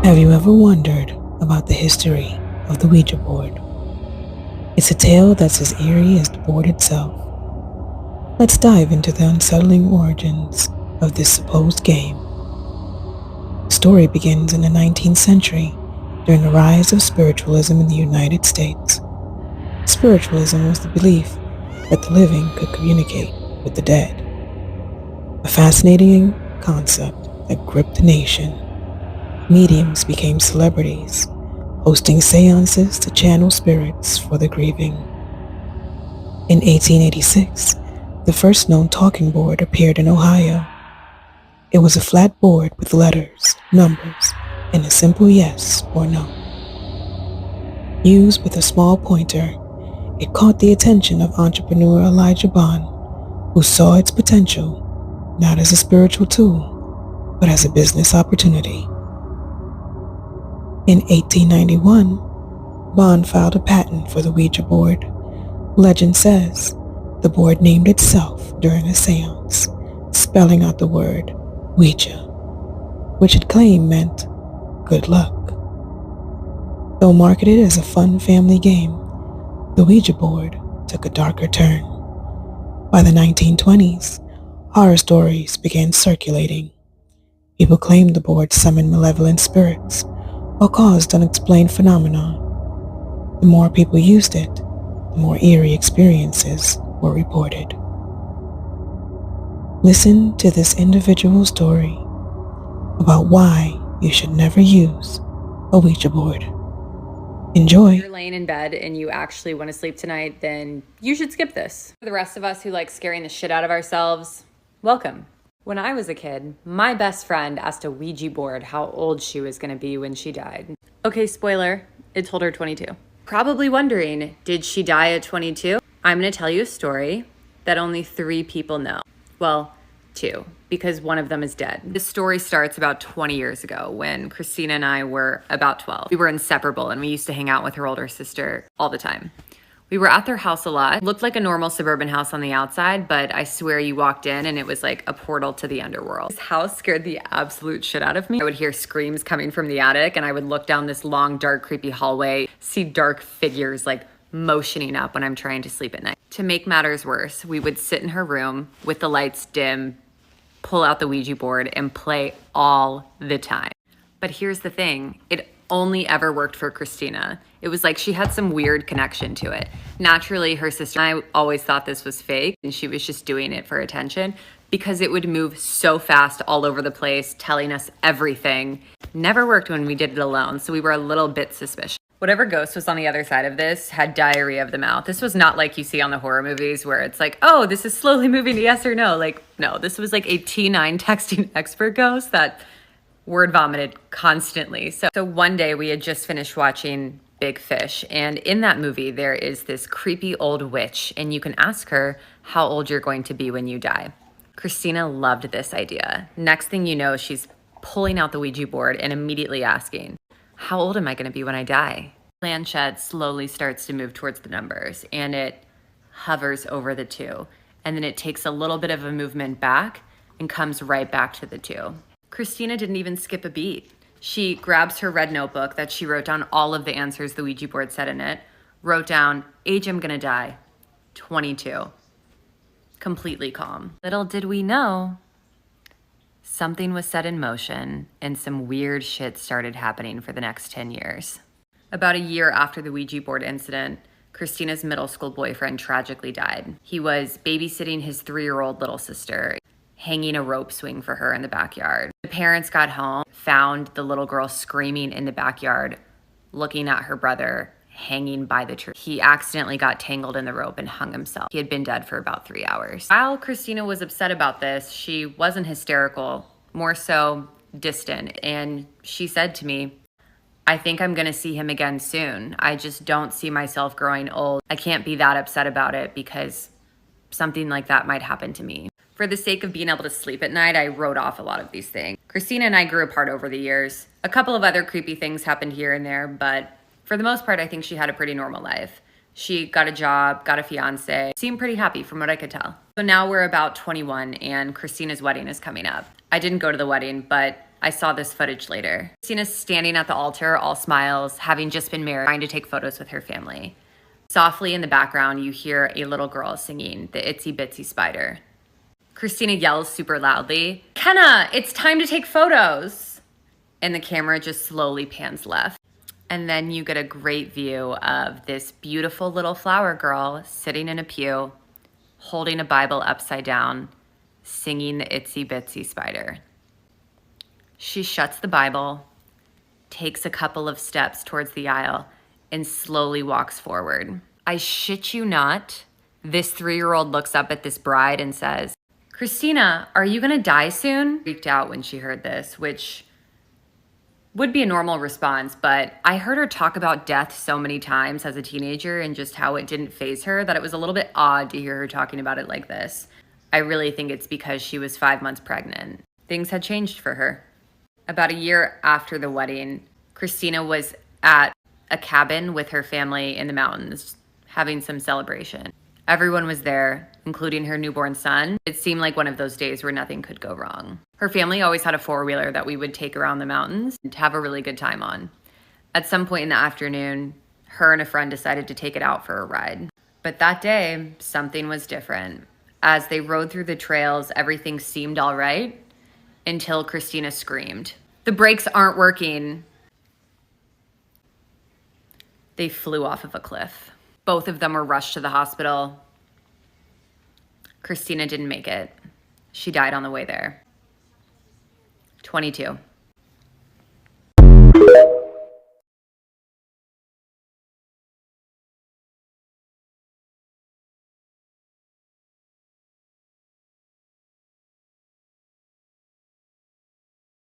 Have you ever wondered about the history of the Ouija board? It's a tale that's as eerie as the board itself. Let's dive into the unsettling origins of this supposed game. The story begins in the 19th century during the rise of spiritualism in the United States. Spiritualism was the belief that the living could communicate with the dead, a fascinating concept that gripped the nation. Mediums became celebrities, hosting seances to channel spirits for the grieving. In 1886, the first known talking board appeared in Ohio. It was a flat board with letters, numbers, and a simple yes or no. Used with a small pointer, it caught the attention of entrepreneur Elijah Bond, who saw its potential not as a spiritual tool, but as a business opportunity. In 1891, Bond filed a patent for the Ouija board. Legend says the board named itself during a seance, spelling out the word Ouija, which it claimed meant good luck. Though marketed as a fun family game, the Ouija board took a darker turn. By the 1920s, horror stories began circulating. People claimed the board summoned malevolent spirits or caused unexplained phenomena. The more people used it, the more eerie experiences were reported. Listen to this individual story about why you should never use a Ouija board. Enjoy. If you're laying in bed and you actually want to sleep tonight, then you should skip this. For the rest of us who like scaring the shit out of ourselves, welcome. When I was a kid, my best friend asked a Ouija board how old she was going to be when she died. Okay, spoiler, it told her 22. Probably wondering, did she die at 22? I'm going to tell you a story that only 3 people know. Well, 2, because one of them is dead. This story starts about 20 years ago when Christina and I were about 12. We were inseparable and we used to hang out with her older sister all the time. We were at their house a lot. It looked like a normal suburban house on the outside, but I swear you walked in and it was like a portal to the underworld. This house scared the absolute shit out of me. I would hear screams coming from the attic and I would look down this long, dark, creepy hallway, see dark figures like motioning up when I'm trying to sleep at night. To make matters worse, we would sit in her room with the lights dim, pull out the Ouija board and play all the time. But here's the thing, it only ever worked for Christina. It was like she had some weird connection to it. Naturally, her sister and I always thought this was fake and she was just doing it for attention because it would move so fast all over the place, telling us everything. Never worked when we did it alone, so we were a little bit suspicious. Whatever ghost was on the other side of this had diarrhea of the mouth. This was not like you see on the horror movies where it's like, oh, this is slowly moving to yes or no. Like, no, this was like a T9 texting expert ghost that word vomited constantly. So one day we had just finished watching Big Fish, and in that movie there is this creepy old witch and you can ask her how old you're going to be when you die. Christina loved this idea. Next thing you know, she's pulling out the Ouija board and immediately asking, how old am I going to be when I die? Planchette slowly starts to move towards the numbers and it hovers over the 2, and then it takes a little bit of a movement back and comes right back to the 2. Christina didn't even skip a beat. She grabs her red notebook that she wrote down all of the answers the Ouija board said in it, wrote down, age I'm gonna die, 22. Completely calm. Little did we know, something was set in motion and some weird shit started happening for the next 10 years. About a year after the Ouija board incident, Christina's middle school boyfriend tragically died. He was babysitting his 3-year-old little sister, hanging a rope swing for her in the backyard. The parents got home, found the little girl screaming in the backyard, looking at her brother hanging by the tree. He accidentally got tangled in the rope and hung himself. He had been dead for about 3 hours. While Christina was upset about this, she wasn't hysterical, more so distant. And she said to me, I think I'm gonna see him again soon. I just don't see myself growing old. I can't be that upset about it because something like that might happen to me. For the sake of being able to sleep at night, I wrote off a lot of these things. Christina and I grew apart over the years. A couple of other creepy things happened here and there, but for the most part, I think she had a pretty normal life. She got a job, got a fiance, seemed pretty happy from what I could tell. So now we're about 21 and Christina's wedding is coming up. I didn't go to the wedding, but I saw this footage later. Christina's standing at the altar, all smiles, having just been married, trying to take photos with her family. Softly in the background, you hear a little girl singing the Itsy Bitsy Spider. Christina yells super loudly, "Kenna, it's time to take photos!" And the camera just slowly pans left. And then you get a great view of this beautiful little flower girl sitting in a pew, holding a Bible upside down, singing the Itsy Bitsy Spider. She shuts the Bible, takes a couple of steps towards the aisle, and slowly walks forward. I shit you not, this 3-year-old looks up at this bride and says, "Christina, are you gonna die soon?" Freaked out when she heard this, which would be a normal response, but I heard her talk about death so many times as a teenager and just how it didn't faze her that it was a little bit odd to hear her talking about it like this. I really think it's because she was 5 months pregnant. Things had changed for her. About a year after the wedding, Christina was at a cabin with her family in the mountains, having some celebration. Everyone was there, including her newborn son. It seemed like one of those days where nothing could go wrong. Her family always had a 4-wheeler that we would take around the mountains and have a really good time on. At some point in the afternoon, her and a friend decided to take it out for a ride. But that day, something was different. As they rode through the trails, everything seemed all right until Christina screamed, "The brakes aren't working." They flew off of a cliff. Both of them were rushed to the hospital. Christina didn't make it. She died on the way there. 22.